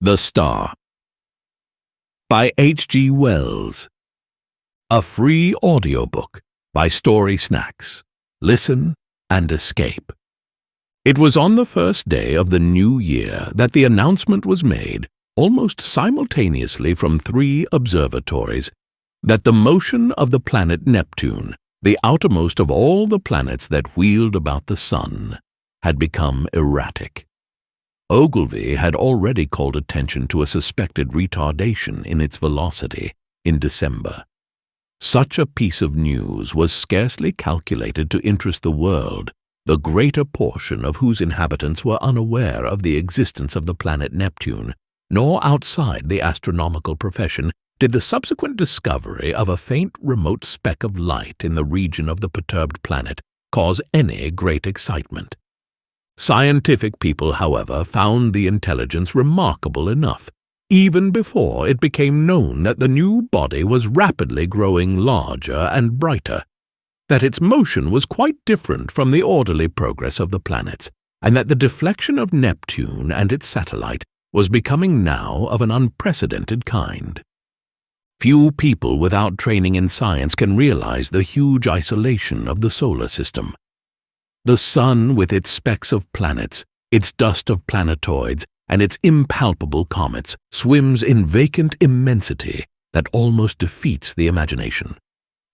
The Star by H.G. Wells. A free audiobook by Story Snacks. Listen and escape. It was on the first day of the new year that the announcement was made, almost simultaneously from 3 observatories, that the motion of the planet Neptune, the outermost of all the planets that wheeled about the sun, had become erratic. Ogilvy had already called attention to a suspected retardation in its velocity in December. Such a piece of news was scarcely calculated to interest the world, the greater portion of whose inhabitants were unaware of the existence of the planet Neptune, nor outside the astronomical profession did the subsequent discovery of a faint remote speck of light in the region of the perturbed planet cause any great excitement. Scientific people, however, found the intelligence remarkable enough, even before it became known that the new body was rapidly growing larger and brighter, that its motion was quite different from the orderly progress of the planets, and that the deflection of Neptune and its satellite was becoming now of an unprecedented kind. Few people without training in science can realize the huge isolation of the solar system. The sun, with its specks of planets, its dust of planetoids, and its impalpable comets, swims in vacant immensity that almost defeats the imagination.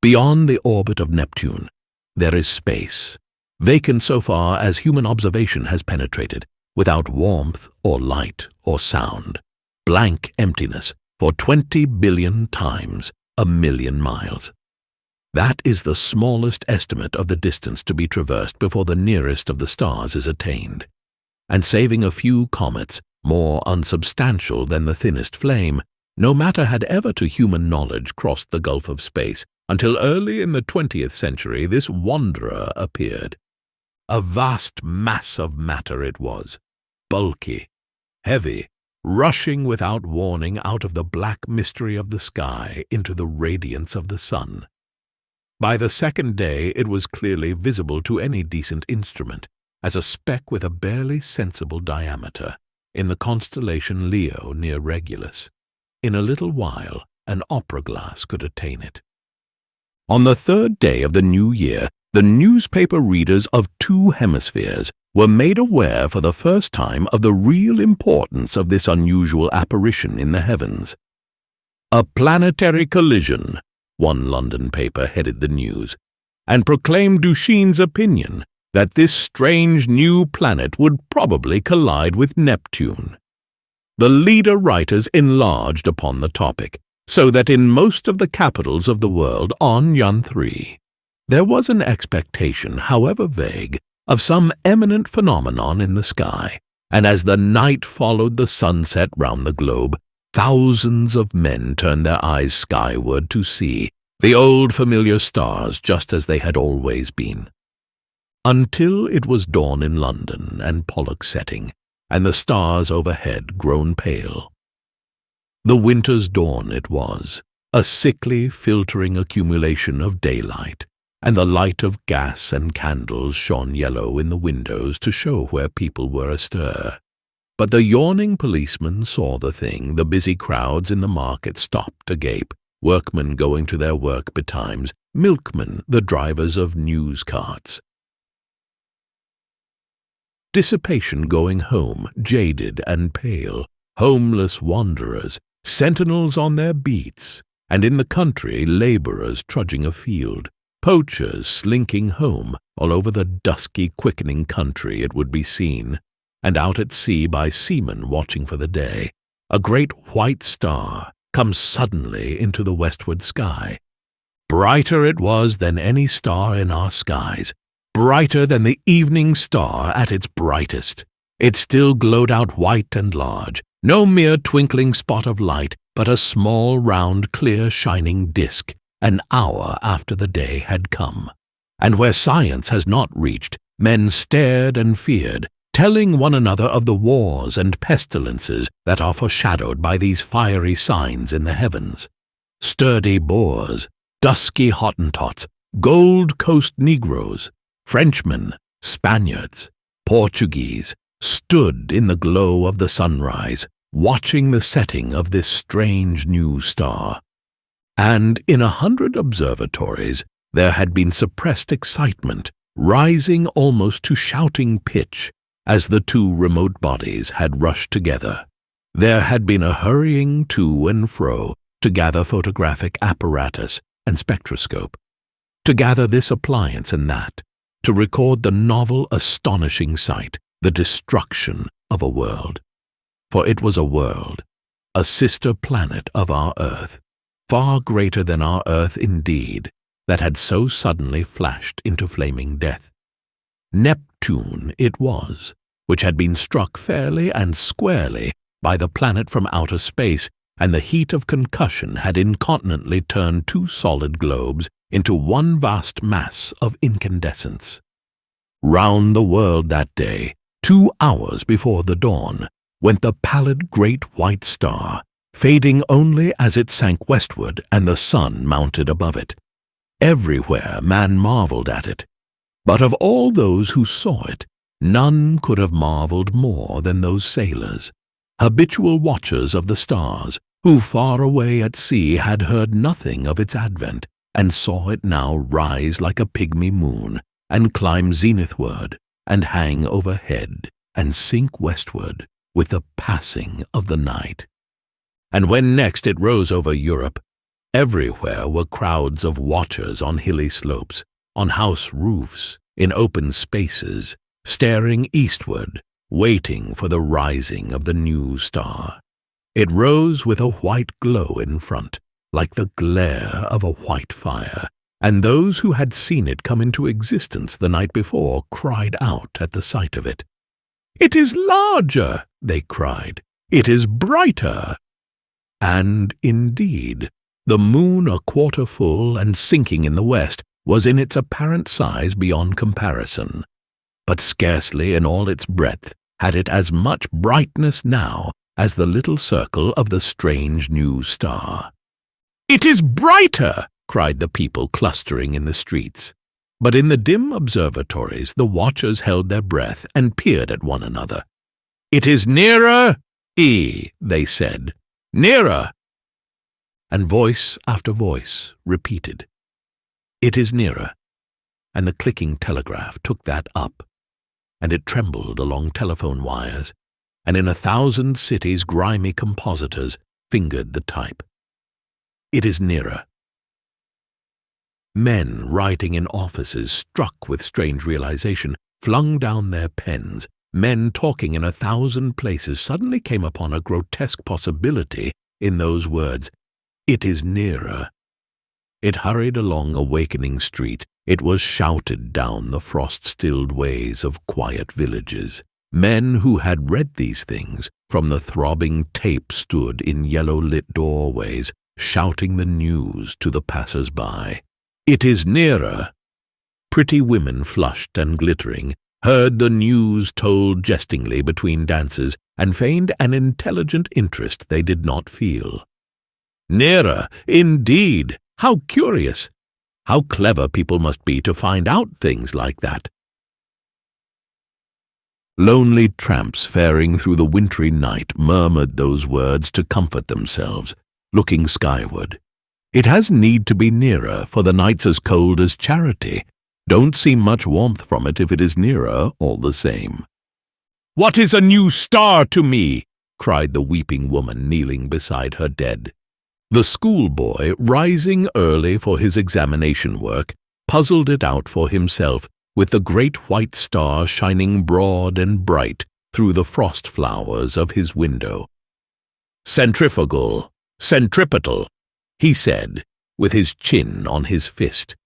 Beyond the orbit of Neptune, there is space, vacant so far as human observation has penetrated, without warmth or light or sound, blank emptiness for 20 billion times a million miles. That is the smallest estimate of the distance to be traversed before the nearest of the stars is attained, and saving a few comets, more unsubstantial than the thinnest flame, no matter had ever to human knowledge crossed the gulf of space until early in the 20th century this wanderer appeared. A vast mass of matter it was, bulky, heavy, rushing without warning out of the black mystery of the sky into the radiance of the sun. By the second day it was clearly visible to any decent instrument, as a speck with a barely sensible diameter, in the constellation Leo near Regulus. In a little while an opera glass could attain it. On the 3rd day of the new year, the newspaper readers of 2 hemispheres were made aware for the first time of the real importance of this unusual apparition in the heavens. "A planetary collision," one London paper headed the news, and proclaimed Duchesne's opinion that this strange new planet would probably collide with Neptune. The leader writers enlarged upon the topic, so that in most of the capitals of the world on Yan 3, there was an expectation, however vague, of some eminent phenomenon in the sky, and as the night followed the sunset round the globe, thousands of men turned their eyes skyward to see the old familiar stars just as they had always been. Until it was dawn in London and Pollux setting, and the stars overhead grown pale. The winter's dawn it was, a sickly, filtering accumulation of daylight, and the light of gas and candles shone yellow in the windows to show where people were astir. But the yawning policeman saw the thing, the busy crowds in the market stopped agape, workmen going to their work betimes, milkmen, the drivers of news carts. Dissipation going home, jaded and pale, homeless wanderers, sentinels on their beats, and in the country labourers trudging afield, poachers slinking home, all over the dusky, quickening country it would be seen, and out at sea by seamen watching for the day, a great white star comes suddenly into the westward sky. Brighter it was than any star in our skies, brighter than the evening star at its brightest. It still glowed out white and large, no mere twinkling spot of light, but a small, round, clear, shining disk, an hour after the day had come. And where science has not reached, men stared and feared, telling one another of the wars and pestilences that are foreshadowed by these fiery signs in the heavens. Sturdy Boers, dusky Hottentots, Gold Coast Negroes, Frenchmen, Spaniards, Portuguese, stood in the glow of the sunrise, watching the setting of this strange new star. And in 100 observatories there had been suppressed excitement, rising almost to shouting pitch as the two remote bodies had rushed together. There had been a hurrying to and fro to gather photographic apparatus and spectroscope, to gather this appliance and that, to record the novel, astonishing sight, the destruction of a world. For it was a world, a sister planet of our Earth, far greater than our Earth indeed, that had so suddenly flashed into flaming death. Neptune it was, which had been struck fairly and squarely by the planet from outer space, and the heat of concussion had incontinently turned two solid globes into one vast mass of incandescence. Round the world that day, 2 hours before the dawn, went the pallid great white star, fading only as it sank westward and the sun mounted above it. Everywhere man marveled at it, but of all those who saw it, none could have marveled more than those sailors, habitual watchers of the stars, who far away at sea had heard nothing of its advent, and saw it now rise like a pygmy moon, and climb zenithward, and hang overhead, and sink westward with the passing of the night. And when next it rose over Europe, everywhere were crowds of watchers on hilly slopes, on house roofs, in open spaces, staring eastward, waiting for the rising of the new star. It rose with a white glow in front, like the glare of a white fire, and those who had seen it come into existence the night before cried out at the sight of it. "It is larger," they cried. "It is brighter." And, indeed, the moon, a quarter full and sinking in the west, was in its apparent size beyond comparison. But scarcely in all its breadth had it as much brightness now as the little circle of the strange new star. "It is brighter!" cried the people clustering in the streets. But in the dim observatories the watchers held their breath and peered at one another. "It is nearer, they said. "Nearer!" And voice after voice repeated, "It is nearer," and the clicking telegraph took that up, and it trembled along telephone wires, and in 1,000 cities grimy compositors fingered the type. "It is nearer." Men writing in offices, struck with strange realization, flung down their pens. Men talking in 1,000 places suddenly came upon a grotesque possibility in those words, "It is nearer." It hurried along awakening streets. It was shouted down the frost-stilled ways of quiet villages. Men who had read these things from the throbbing tape stood in yellow-lit doorways, shouting the news to the passers-by. "It is nearer." Pretty women, flushed and glittering, heard the news told jestingly between dances, and feigned an intelligent interest they did not feel. "Nearer, indeed! How curious! How clever people must be to find out things like that." Lonely tramps faring through the wintry night murmured those words to comfort themselves, looking skyward. It has need to be nearer, for the night's as cold as charity. Don't see much warmth from it if it is nearer all the same. "What is a new star to me?" cried the weeping woman kneeling beside her dead. The schoolboy, rising early for his examination work, puzzled it out for himself, with the great white star shining broad and bright through the frost flowers of his window. "Centrifugal, centripetal," he said, with his chin on his fist.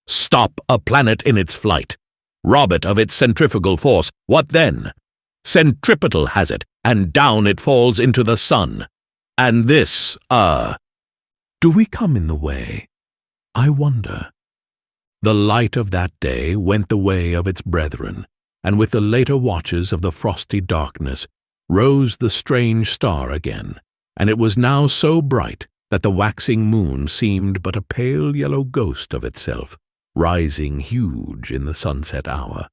"Stop a planet in its flight. Rob it of its centrifugal force. What then? Centripetal has it, and down it falls into the sun. And this, do we come in the way? I wonder." The light of that day went the way of its brethren, and with the later watches of the frosty darkness rose the strange star again, and it was now so bright that the waxing moon seemed but a pale yellow ghost of itself, rising huge in the sunset hour.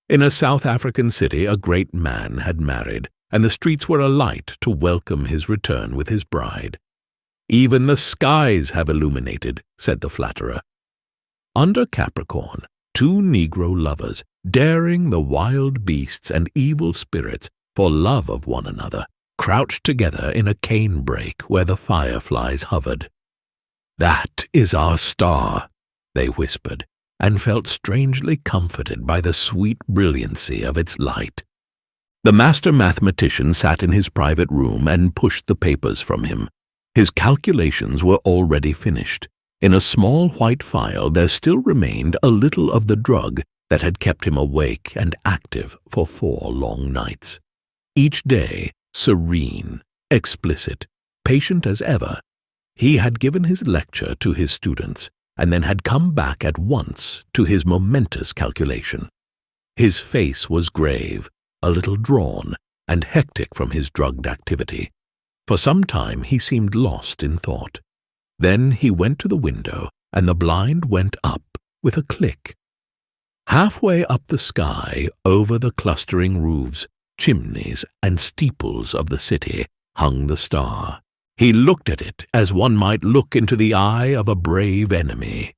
In a South African city a great man had married, and the streets were alight to welcome his return with his bride. "Even the skies have illuminated," said the flatterer. Under Capricorn, two Negro lovers, daring the wild beasts and evil spirits for love of one another, crouched together in a canebrake where the fireflies hovered. "That is our star," they whispered, and felt strangely comforted by the sweet brilliancy of its light. The master mathematician sat in his private room and pushed the papers from him. His calculations were already finished. In a small white phial there still remained a little of the drug that had kept him awake and active for 4 long nights. Each day, serene, explicit, patient as ever, he had given his lecture to his students, and then had come back at once to his momentous calculation. His face was grave, a little drawn, and hectic from his drugged activity. For some time he seemed lost in thought. Then he went to the window, and the blind went up with a click. Halfway up the sky, over the clustering roofs, chimneys, and steeples of the city, hung the star. He looked at it as one might look into the eye of a brave enemy.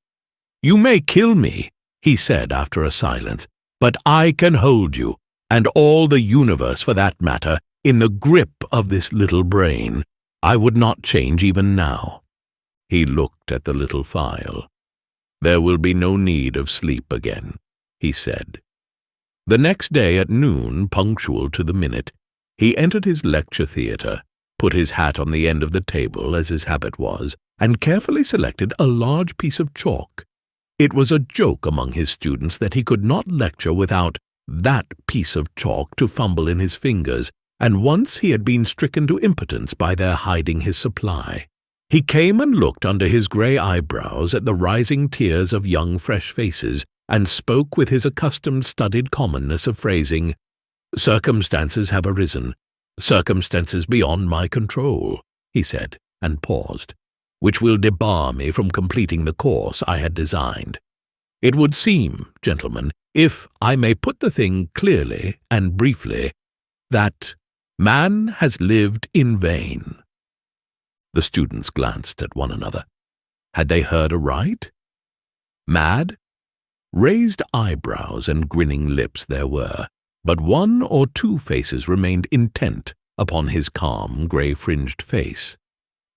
"You may kill me," he said after a silence, "but I can hold you, and all the universe for that matter, in the grip of this little brain. I would not change even now." He looked at the little phial. "There will be no need of sleep again," he said. The next day at noon, punctual to the minute, he entered his lecture theatre, put his hat on the end of the table as his habit was, and carefully selected a large piece of chalk. It was a joke among his students that he could not lecture without that piece of chalk to fumble in his fingers, and once he had been stricken to impotence by their hiding his supply. He came and looked under his grey eyebrows at the rising tiers of young fresh faces, and spoke with his accustomed studied commonness of phrasing. "Circumstances have arisen, circumstances beyond my control," he said, and paused, "which will debar me from completing the course I had designed. It would seem, gentlemen, if I may put the thing clearly and briefly, that man has lived in vain." The students glanced at one another. Had they heard aright? Mad? Raised eyebrows and grinning lips there were, but 1 or 2 faces remained intent upon his calm, grey-fringed face.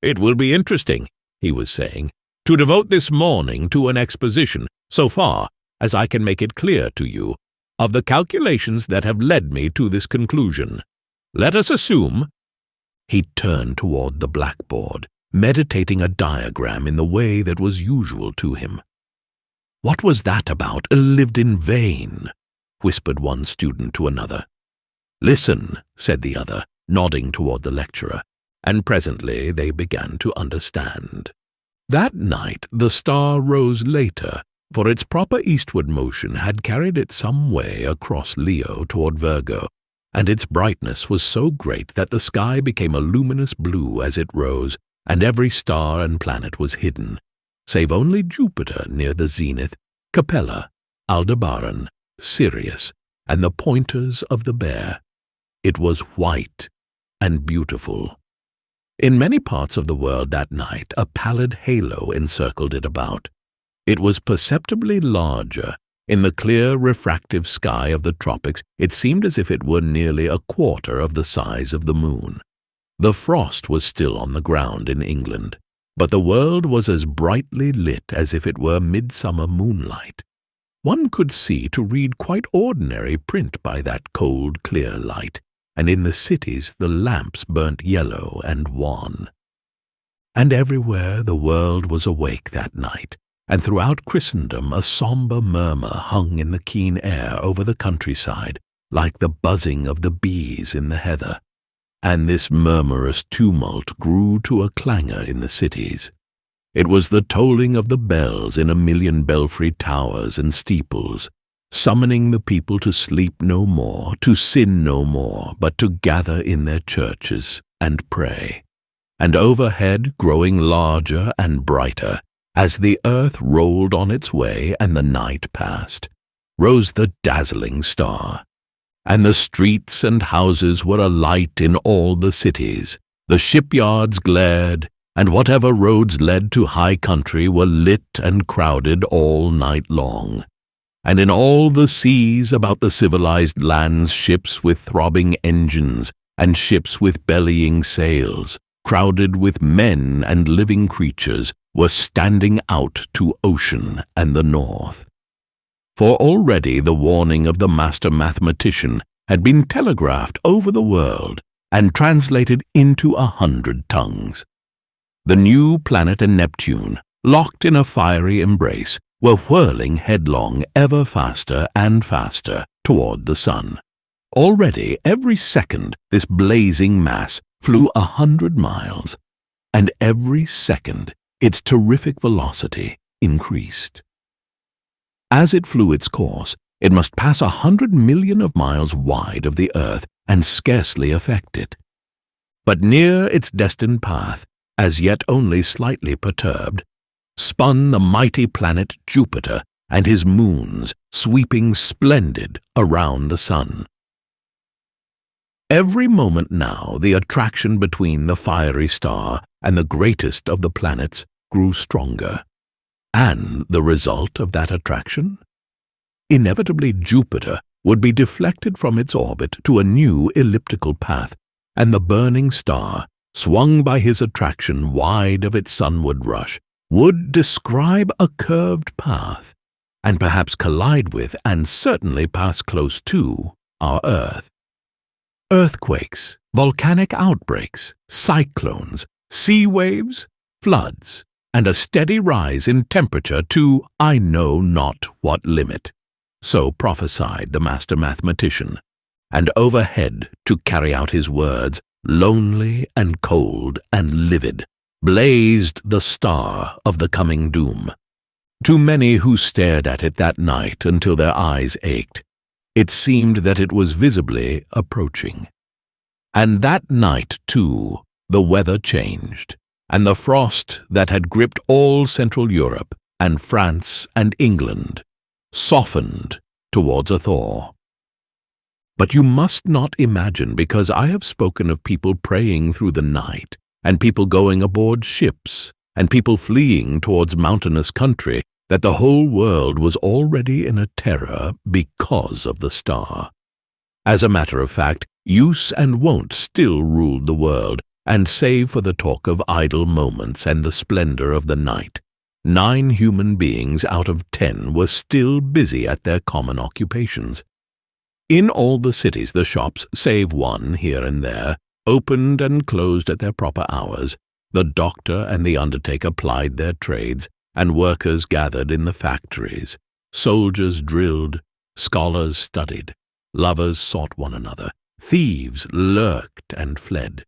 "It will be interesting," he was saying, "to devote this morning to an exposition, so far as I can make it clear to you, of the calculations that have led me to this conclusion. Let us assume—" He turned toward the blackboard, meditating a diagram in the way that was usual to him. "What was that about, lived in vain?" whispered one student to another. "Listen," said the other, nodding toward the lecturer, and presently they began to understand. That night the star rose later, for its proper eastward motion had carried it some way across Leo toward Virgo, and its brightness was so great that the sky became a luminous blue as it rose, and every star and planet was hidden, save only Jupiter near the zenith, Capella, Aldebaran, Sirius, and the pointers of the Bear. It was white and beautiful. In many parts of the world that night a pallid halo encircled it about. It was perceptibly larger. In the clear, refractive sky of the tropics it seemed as if it were nearly a quarter of the size of the moon. The frost was still on the ground in England, but the world was as brightly lit as if it were midsummer moonlight. One could see to read quite ordinary print by that cold, clear light, and in the cities the lamps burnt yellow and wan. And everywhere the world was awake that night, and throughout Christendom a sombre murmur hung in the keen air over the countryside, like the buzzing of the bees in the heather. And this murmurous tumult grew to a clangor in the cities. It was the tolling of the bells in a million belfry towers and steeples, summoning the people to sleep no more, to sin no more, but to gather in their churches and pray. And overhead, growing larger and brighter, as the earth rolled on its way and the night passed, rose the dazzling star. and the streets and houses were alight in all the cities. The shipyards glared, and whatever roads led to high country were lit and crowded all night long. And in all the seas about the civilized lands, ships with throbbing engines and ships with bellying sails, crowded with men and living creatures, were standing out to ocean and the north. For already the warning of the master mathematician had been telegraphed over the world and translated into 100 tongues. The new planet and Neptune, locked in a fiery embrace, were whirling headlong ever faster and faster toward the sun. Already every second this blazing mass flew 100 miles, and every second its terrific velocity increased. As it flew its course, it must pass 100 million of miles wide of the earth and scarcely affect it. But near its destined path, as yet only slightly perturbed, spun the mighty planet Jupiter and his moons, sweeping splendid around the sun. Every moment now the attraction between the fiery star and the greatest of the planets grew stronger. And the result of that attraction? Inevitably Jupiter would be deflected from its orbit to a new elliptical path, and the burning star, swung by his attraction wide of its sunward rush, would describe a curved path, and perhaps collide with and certainly pass close to our Earth. Earthquakes, volcanic outbreaks, cyclones, sea waves, floods, and a steady rise in temperature to I know not what limit. So prophesied the master mathematician, and overhead, to carry out his words, lonely and cold and livid, blazed the star of the coming doom. To many who stared at it that night until their eyes ached, it seemed that it was visibly approaching. And that night, too, the weather changed, and the frost that had gripped all Central Europe and France and England softened towards a thaw. But you must not imagine, because I have spoken of people praying through the night, and people going aboard ships, and people fleeing towards mountainous country, that the whole world was already in a terror because of the star. As a matter of fact, use and wont still ruled the world, and save for the talk of idle moments and the splendor of the night, 9 human beings out of 10 were still busy at their common occupations. In all the cities the shops, save one here and there, opened and closed at their proper hours. The doctor and the undertaker plied their trades, and workers gathered in the factories. Soldiers drilled, scholars studied, lovers sought one another, thieves lurked and fled.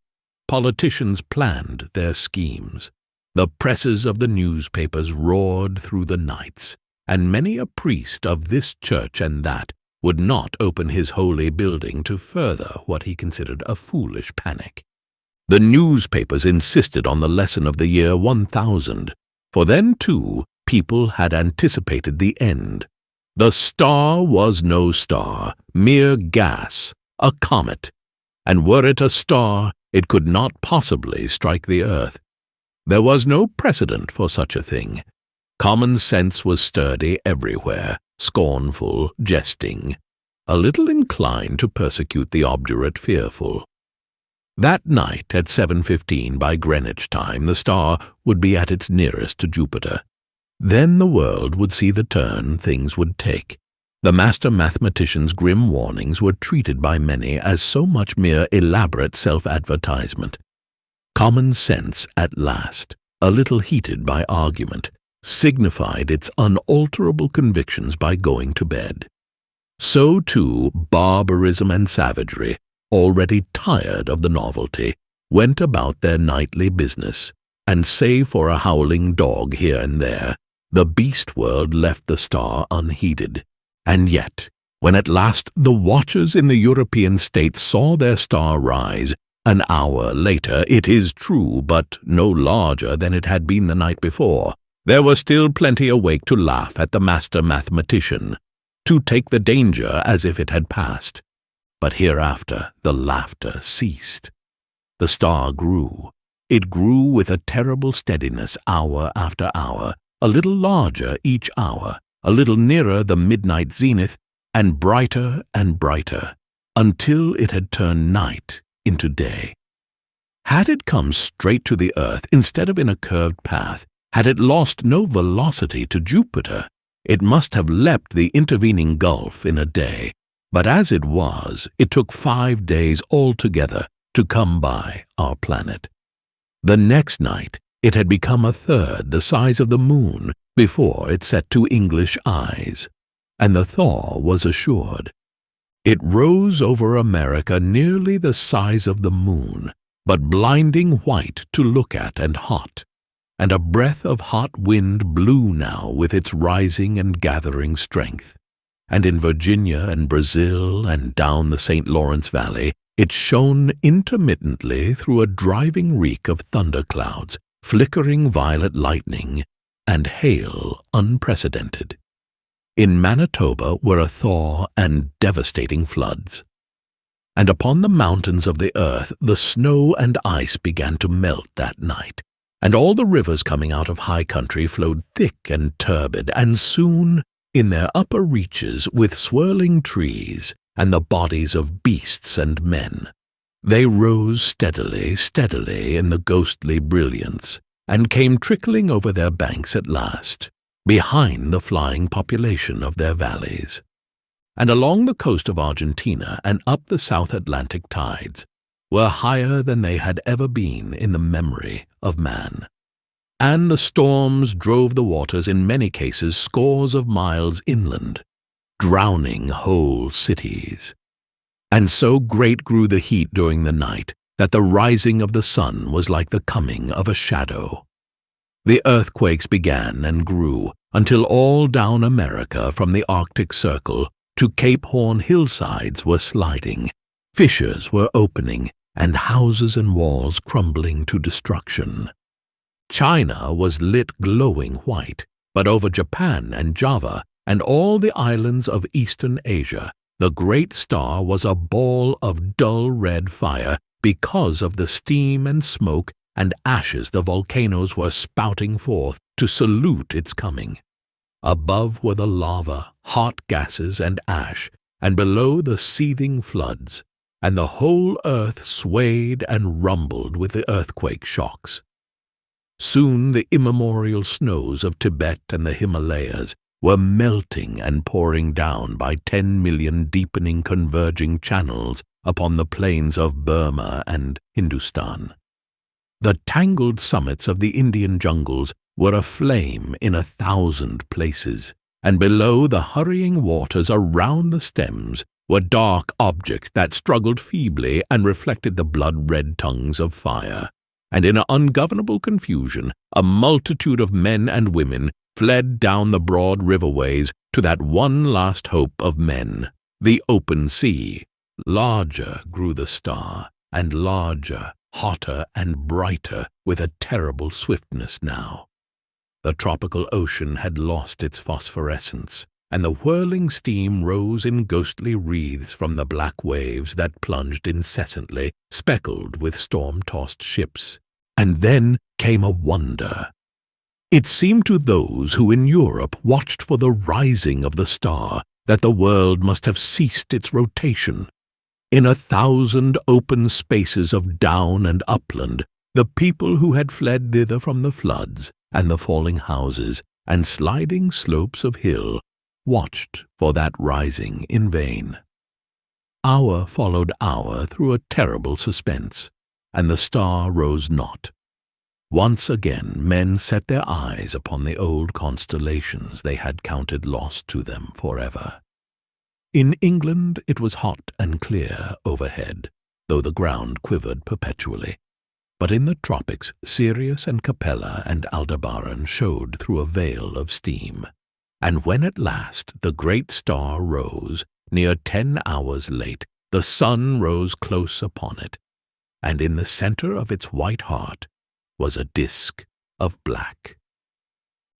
Politicians planned their schemes. The presses of the newspapers roared through the nights, and many a priest of this church and that would not open his holy building to further what he considered a foolish panic. The newspapers insisted on the lesson of the year 1000, for then, too, people had anticipated the end. The star was no star, mere gas, a comet, and were it a star, it could not possibly strike the earth. There was no precedent for such a thing. Common sense was sturdy everywhere, scornful, jesting, a little inclined to persecute the obdurate fearful. That night at 7:15 by Greenwich time, the star would be at its nearest to Jupiter. Then the world would see the turn things would take. The master mathematician's grim warnings were treated by many as so much mere elaborate self-advertisement. Common sense at last, a little heated by argument, signified its unalterable convictions by going to bed. So, too, barbarism and savagery, already tired of the novelty, went about their nightly business, and save for a howling dog here and there, the beast world left the star unheeded. And yet, when at last the watchers in the European states saw their star rise, an hour later, it is true, but no larger than it had been the night before, there were still plenty awake to laugh at the master mathematician, to take the danger as if it had passed. But hereafter the laughter ceased. The star grew. It grew with a terrible steadiness hour after hour, a little larger each hour, a little nearer the midnight zenith, and brighter, until it had turned night into day. Had it come straight to the earth instead of in a curved path, had it lost no velocity to Jupiter, it must have leapt the intervening gulf in a day. But as it was, it took 5 days altogether to come by our planet. The next night, it had become a third the size of the moon before it set to English eyes, and the thaw was assured. It rose over America nearly the size of the moon, but blinding white to look at and hot, and a breath of hot wind blew now with its rising and gathering strength, and in Virginia and Brazil and down the St. Lawrence Valley it shone intermittently through a driving reek of thunderclouds, flickering violet lightning, and hail unprecedented. In Manitoba were a thaw and devastating floods. And upon the mountains of the earth the snow and ice began to melt that night, and all the rivers coming out of high country flowed thick and turbid, and soon, in their upper reaches, with swirling trees and the bodies of beasts and men, they rose steadily in the ghostly brilliance, and came trickling over their banks at last, behind the flying population of their valleys, and along the coast of Argentina and up the South Atlantic tides, were higher than they had ever been in the memory of man. And the storms drove the waters in many cases scores of miles inland, drowning whole cities. And so great grew the heat during the night that the rising of the sun was like the coming of a shadow. The earthquakes began and grew until all down America from the Arctic Circle to Cape Horn hillsides were sliding, fissures were opening, and houses and walls crumbling to destruction. China was lit glowing white, but over Japan and Java and all the islands of Eastern Asia, the great star was a ball of dull red fire because of the steam and smoke and ashes the volcanoes were spouting forth to salute its coming. Above were the lava, hot gases, and ash, and below the seething floods, and the whole earth swayed and rumbled with the earthquake shocks. Soon the immemorial snows of Tibet and the Himalayas were melting and pouring down by 10 million deepening converging channels upon the plains of Burma and Hindustan. The tangled summits of the Indian jungles were aflame in 1,000 places, and below the hurrying waters around the stems were dark objects that struggled feebly and reflected the blood-red tongues of fire. And in ungovernable confusion, a multitude of men and women fled down the broad riverways to that one last hope of men, the open sea. Larger grew the star, and larger, hotter and brighter with a terrible swiftness now. The tropical ocean had lost its phosphorescence, and the whirling steam rose in ghostly wreaths from the black waves that plunged incessantly, speckled with storm-tossed ships. And then came a wonder. It seemed to those who in Europe watched for the rising of the star that the world must have ceased its rotation. In 1,000 open spaces of down and upland, the people who had fled thither from the floods and the falling houses and sliding slopes of hill watched for that rising in vain. Hour followed hour through a terrible suspense, and the star rose not. Once again men set their eyes upon the old constellations they had counted lost to them forever. In England it was hot and clear overhead, though the ground quivered perpetually. But in the tropics Sirius and Capella and Aldebaran showed through a veil of steam. And when at last the great star rose, near 10 hours late, the sun rose close upon it, and in the centre of its white heart was a disk of black.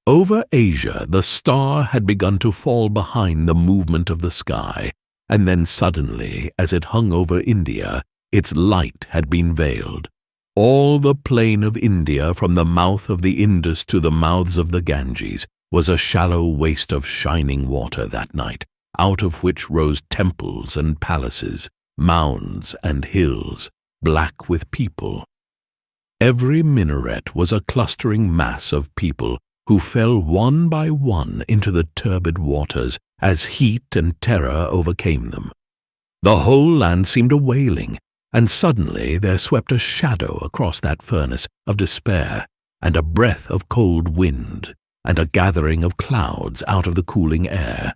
Over Asia the star had begun to fall behind the movement of the sky, and then suddenly, as it hung over India, its light had been veiled. All the plain of India, from the mouth of the Indus to the mouths of the Ganges, was a shallow waste of shining water that night, out of which rose temples and palaces, mounds and hills, black with people. Every minaret was a clustering mass of people who fell one by one into the turbid waters as heat and terror overcame them. The whole land seemed a wailing, and suddenly there swept a shadow across that furnace of despair, and a breath of cold wind, and a gathering of clouds out of the cooling air.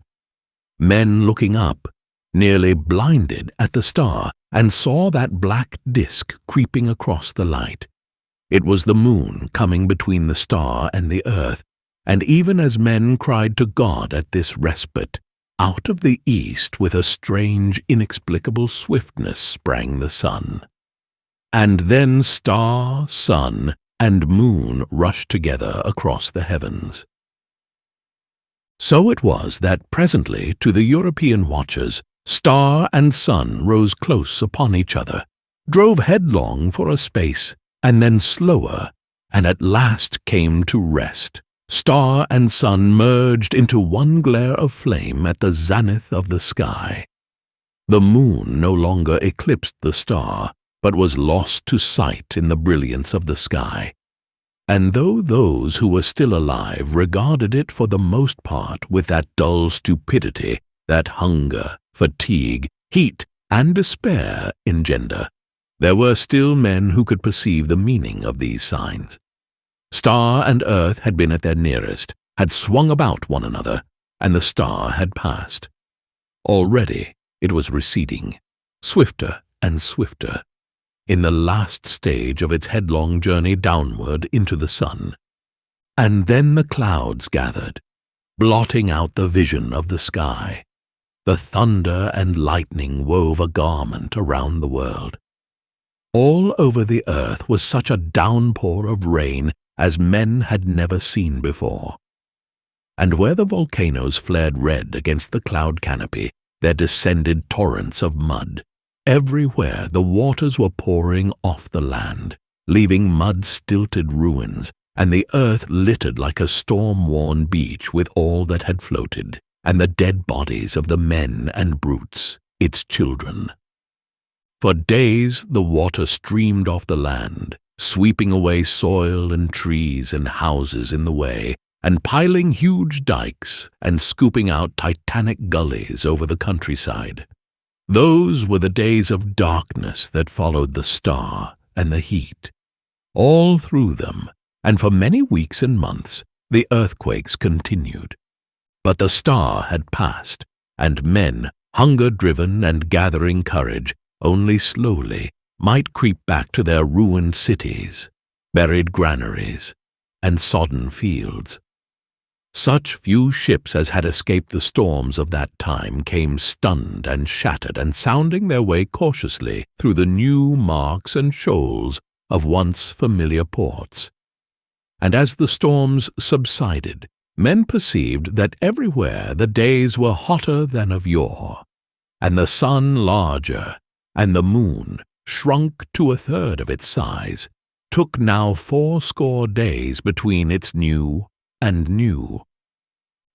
Men looking up, nearly blinded at the star, and saw that black disk creeping across the light. It was the moon coming between the star and the earth, and even as men cried to God at this respite, out of the east with a strange, inexplicable swiftness sprang the sun. And then star, sun, and moon rushed together across the heavens. So it was that presently, to the European watchers, star and sun rose close upon each other, drove headlong for a space, and then slower, and at last came to rest. Star and sun merged into one glare of flame at the zenith of the sky. The moon no longer eclipsed the star, but was lost to sight in the brilliance of the sky. And though those who were still alive regarded it for the most part with that dull stupidity that hunger, fatigue, heat, and despair engender, there were still men who could perceive the meaning of these signs. Star and earth had been at their nearest, had swung about one another, and the star had passed. Already it was receding, swifter and swifter, in the last stage of its headlong journey downward into the sun. And then the clouds gathered, blotting out the vision of the sky. The thunder and lightning wove a garment around the world. All over the earth was such a downpour of rain as men had never seen before. And where the volcanoes flared red against the cloud canopy, there descended torrents of mud. Everywhere the waters were pouring off the land, leaving mud-stilted ruins, and the earth littered like a storm-worn beach with all that had floated, and the dead bodies of the men and brutes, its children. For days the water streamed off the land, sweeping away soil and trees and houses in the way, and piling huge dikes and scooping out titanic gullies over the countryside. Those were the days of darkness that followed the star and the heat. All through them, and for many weeks and months, the earthquakes continued. But the star had passed, and men, hunger-driven and gathering courage, only slowly might creep back to their ruined cities, buried granaries, and sodden fields. Such few ships as had escaped the storms of that time came stunned and shattered and sounding their way cautiously through the new marks and shoals of once familiar ports. And as the storms subsided, men perceived that everywhere the days were hotter than of yore, and the sun larger, and the moon, shrunk to a third of its size, took now 80 days between its new and new.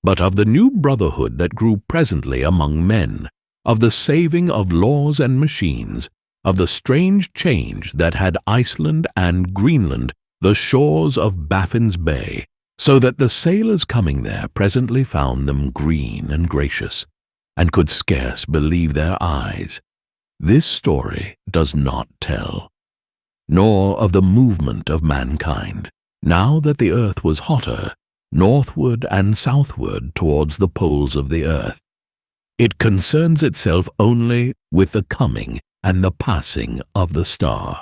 But of the new brotherhood that grew presently among men, of the saving of laws and machines, of the strange change that had Iceland and Greenland, the shores of Baffin's Bay, so that the sailors coming there presently found them green and gracious, and could scarce believe their eyes, this story does not tell. Nor of the movement of mankind, now that the earth was hotter, northward and southward towards the poles of the earth. It concerns itself only with the coming and the passing of the star.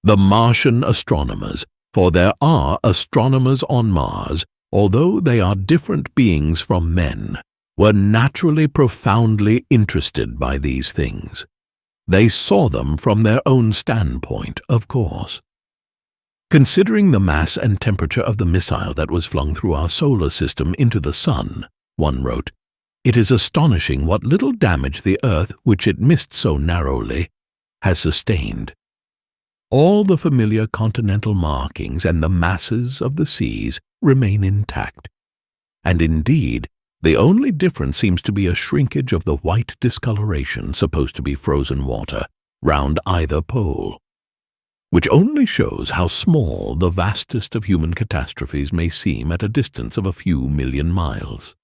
The Martian astronomers, for there are astronomers on Mars, although they are different beings from men, were naturally profoundly interested by these things. They saw them from their own standpoint, of course. Considering the mass and temperature of the missile that was flung through our solar system into the sun, one wrote, It is astonishing what little damage the Earth, which it missed so narrowly, has sustained. All the familiar continental markings and the masses of the seas remain intact, and indeed, the only difference seems to be a shrinkage of the white discoloration supposed to be frozen water round either pole, which only shows how small the vastest of human catastrophes may seem at a distance of a few million miles.